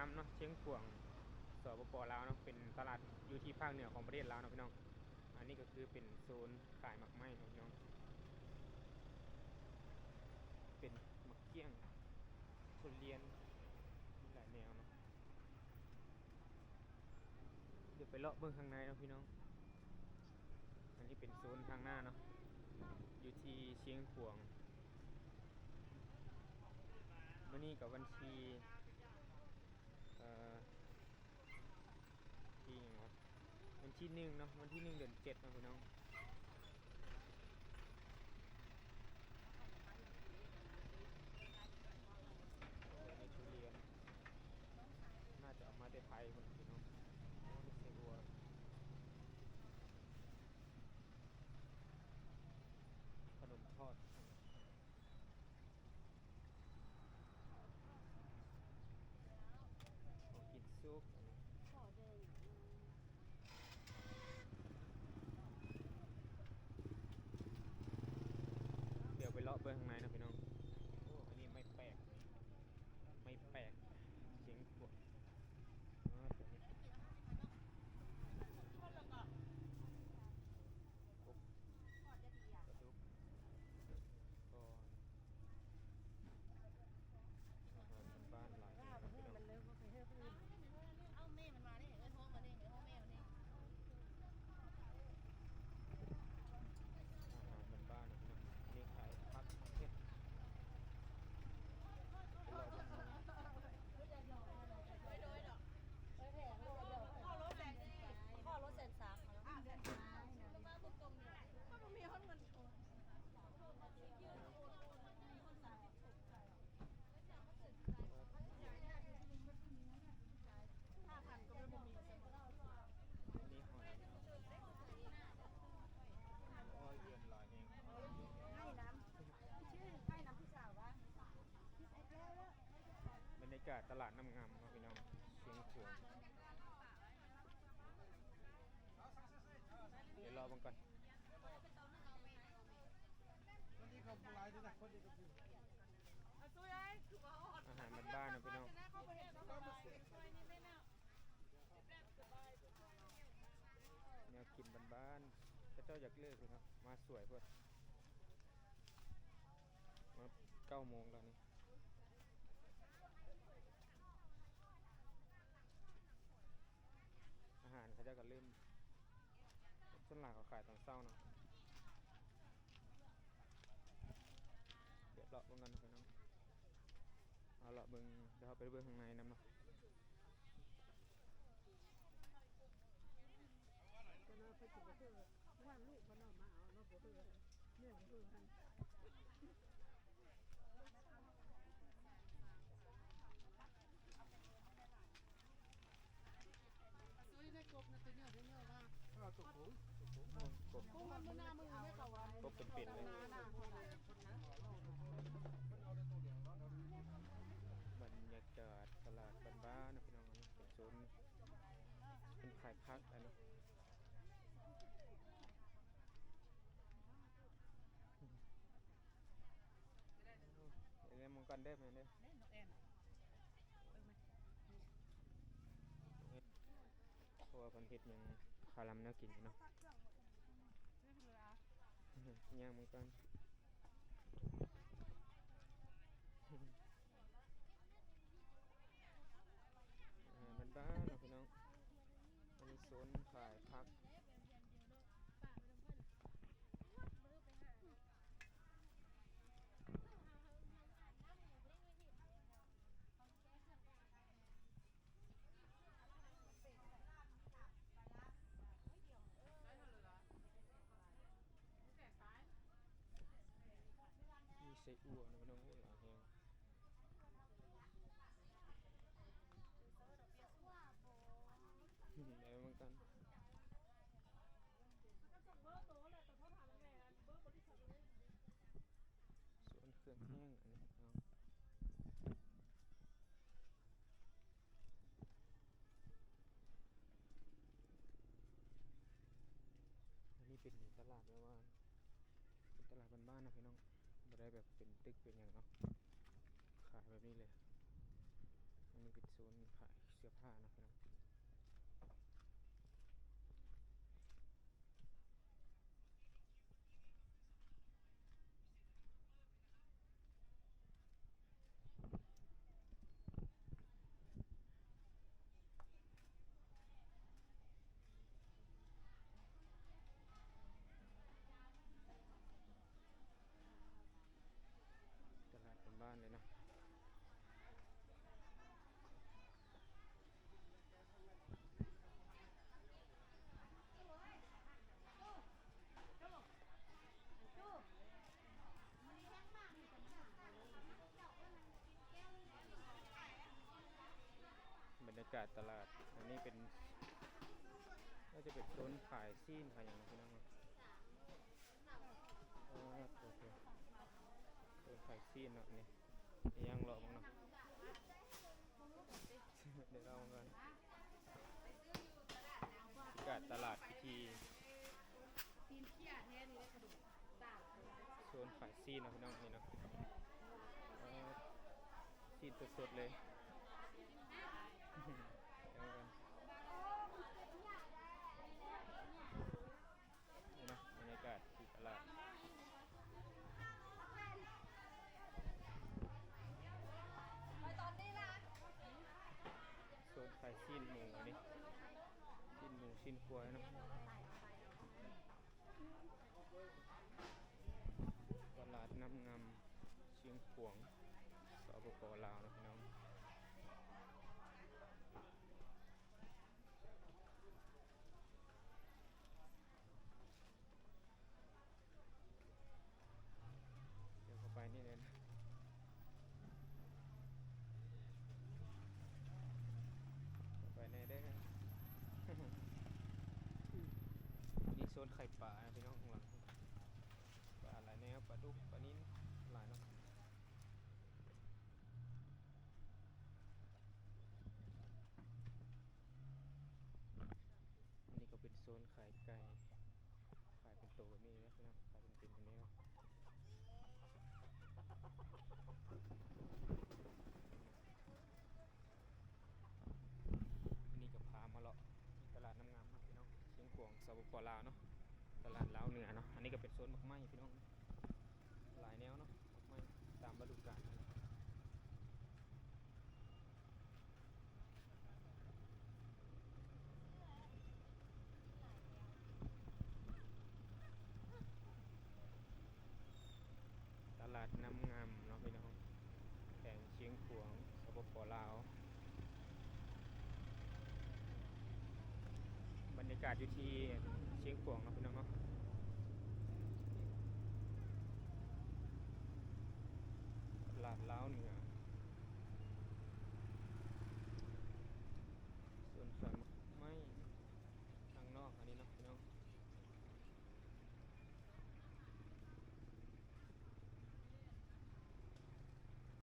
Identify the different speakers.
Speaker 1: ำเนาะเชียงขวางสปปลาวเนาะเป็นตลาดอยู่ที่ภาคเหนือของประเทศลาวเนาะพี่น้องอันนี้ก็คือเป็นโซนขายหมักไม้เนาะพี่น้องเป็นหมักเกี้ยงทุเรียนหลายแนวเนาะเดี๋ยวไปเลาะเบื้องข้างในเนาะพี่น้องอันนี้เป็นโซนทางหน้าเนาะอยู่ที่เชียงขวางวันนี้กับวันที่ที่ยังวะวันที่1เนาะวันที่1เดือน7เนาะพี่น้องในทุเรียนน่าจะเอามาได้ไทยคนพี่น้องโอ้นี่เซบัวขนมทอดของกินซุปเดี๋ยวไปเลาะเบื้องข้างในนะพี่น้องโอ้อันนี้ไม่แปลกไม่แปลกเสียงปวดตัวนี้ปุ๊บกระดุกก่อนอาหารบ้านหลายนะพี่น้อง
Speaker 2: เอาแม่มันมาเนี่ยเอ้ยโทรมาเนี่ยเดี๋ยวโทรแม่มันเนี่ย
Speaker 1: อาหารบ้านๆนะพี่น้องนี่ขายผักเผ็ดไปเลาะเบื้องข้างใน
Speaker 2: โดยดอกข้อรถแสนสี่ข้อรถแสนสามแสนสามก็มาตรงๆเนี่ยก็ต้องมีคนเงินชน5,000ก็ไม่บ่มี
Speaker 1: นี่หอยอ้อยเยือนลอยเอง
Speaker 2: ให้น้ำชื่อให้น้ำพี่สาววะพี่ไอ้แล้ว
Speaker 1: บรรยากาศตลาดน้ำงามครับพี่น้องเชียงขวางเดี๋ยวรอบังก่อนอาหารบ้านๆนะพี่น้องแนวกินบ้านๆพระเจ้าอยากเลิกเลยครับมาสวยเพื่อมา9 โมงแล้วนี่อาหารเขาเจ้าก็เริ่มส่วนหลักเขาขายตอนเช้าเนาะเดี๋ยวเลาะเบิ่งกันนะพี่น้องเอาเลาะเบิ่งเดี๋ยวเราไปเบิ่งข้างในนำเนาะ
Speaker 2: ก็น่าไปจุดเกิดว่าลูกมันออกมาเอาเนาะบ่เกิดเนี่ยบ่เกิดกันซื้อได้กบนะตัวเนี่ยว่า
Speaker 1: ตัวปูกบ
Speaker 2: กบมันหน้ามือไม่เขาว่าก
Speaker 1: บเป็นๆเลยบรรยากาศตลาดบ้านๆนะพี่น้องเป็นโซนเป็นขายพักอันนี้เดี๋ยวมองกันได้ไหมเนี่ยเพราะว่าพันเฮ็ดยังคาลัมน่ากินอยู่เนาะย่างมองกันบ้านๆนะพี่น้องอันนี้โซนขายพักมีไส้อั่วนะพี่น้องหลายแห้งแล้วเหมือนกันส่วนเครื่องแห้งอันนี้พี่น้องอันนี้เป็นตลาดแบบว่าเป็นตลาดบ้านๆนะพี่น้องไม่ได้แบบเป็นตึกเป็นอย่างเนาะขายแบบนี้เลย อันนี้เป็นโซนขายเสื้อผ้านะพี่น้องตลาดเป็นบ้านเลยนะบรรยากาศตลาดอันนี้เป็นน่าจะเป็นโซนขายซีนขายอย่างนะพี่น้องเนาะโอเคโซนขายซีนเนาะนี่ยังรอมั้งเนาะ เดี๋ยวเรากันบรรยากาศตลาดพิธีโซนขายซีนนะพี่น้องนี่เนาะซีนสดๆเลยเดี๋ยวกันนี่นะบรรยากาศที่ตลาดโซนขายซีนหมูอันนี้ซีนหมูซีนควายเนาะตลาดน้ำงำเชียงขวางสปป.ลาวนะพี่น้องเดี๋ยวเข้าไปนี่เลยนะไปในได้ครับ นี่โซนไข่ปลานะพี่น้องข้างหลังปลาหลายแนวปลาดุกปลานิ้นหลายเนาะอันนี้ก็เป็นโซนขายไก่ขายเป็นตัวแบบนี้นะพี่น้องขายเป็นแบบนี้เนาะอันนี้ก็พามาเลาะตลาดน้ำงามนะพี่น้องเชียงขวางสปป.ลาวเนาะตลาดลาวเหนือเนาะอันนี้ก็เป็นโซนมักไม้พี่น้องหลายแนวเนาะมักไม้ตามฤดูกาลตลาดน้ำงามเนาะพี่น้องแข่งเชียงขวางสปป.ลาวบรรยากาศอยู่ที่เชียงขวางเนาะพี่น้องเนาะตลาดลาวเหนือ